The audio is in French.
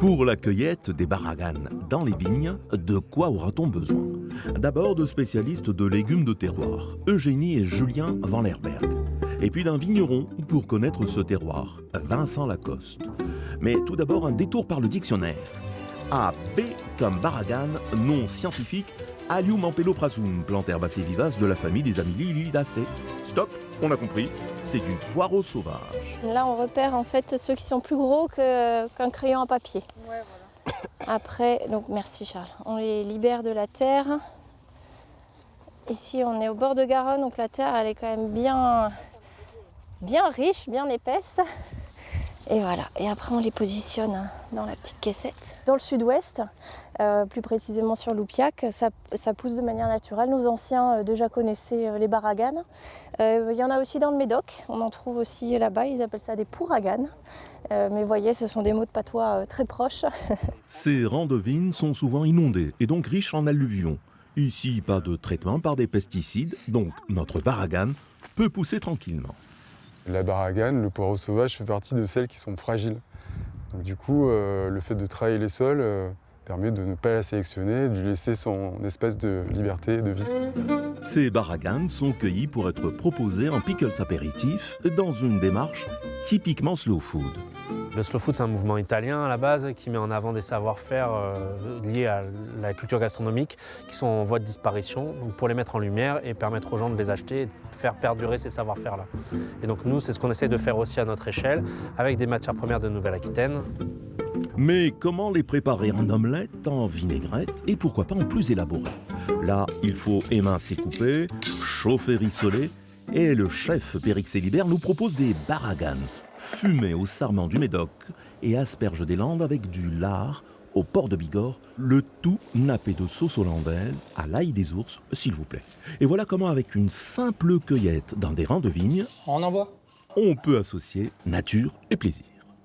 Pour la cueillette des baraganes dans les vignes, de quoi aura-t-on besoin? D'abord de spécialistes de légumes de terroir, Eugénie et Julien Van Lerberg. Et puis d'un vigneron pour connaître ce terroir, Vincent Lacoste. Mais tout d'abord un détour par le dictionnaire. A, B comme baragane, nom scientifique, Allium ampeloprasum, plante herbacée vivace de la famille des Amylilidaceae. Stop, on a compris, c'est du poireau sauvage. Là, on repère en fait ceux qui sont plus gros qu'un crayon à papier. Ouais, voilà. Après, donc merci Charles, on les libère de la terre. Ici, on est au bord de Garonne, donc la terre, elle est quand même bien riche, bien épaisse. Et voilà, et après on les positionne dans la petite caissette. Dans le sud-ouest, plus précisément sur Loupiac, ça pousse de manière naturelle. Nos anciens déjà connaissaient les baraganes. Il y en a aussi dans le Médoc, on en trouve aussi là-bas, ils appellent ça des pouraganes. Mais vous voyez, ce sont des mots de patois très proches. Ces rangs de vignes sont souvent inondés et donc riches en alluvions. Ici, pas de traitement par des pesticides, donc notre baragane peut pousser tranquillement. La baragane, le poireau sauvage, fait partie de celles qui sont fragiles. Donc du coup, le fait de travailler les sols permet de ne pas la sélectionner, de lui laisser son espace de liberté, de vie. Ces baraganes sont cueillis pour être proposés en pickles apéritifs dans une démarche typiquement slow food. Le slow food, c'est un mouvement italien à la base qui met en avant des savoir-faire liés à la culture gastronomique qui sont en voie de disparition. Donc pour les mettre en lumière et permettre aux gens de les acheter et de faire perdurer ces savoir-faire-là. Et donc nous, c'est ce qu'on essaie de faire aussi à notre échelle avec des matières premières de Nouvelle-Aquitaine. Mais comment les préparer en omelette, en vinaigrette et pourquoi pas en plus élaboré? Là, il faut émincer couper, chauffer rissoler et le chef Périx Célibert nous propose des baraganes fumés au sarment du Médoc et asperges des Landes avec du lard au port de Bigorre, le tout nappé de sauce hollandaise à l'ail des ours, s'il vous plaît. Et voilà comment, avec une simple cueillette dans des rangs de vignes, On envoie. on peut associer nature et plaisir.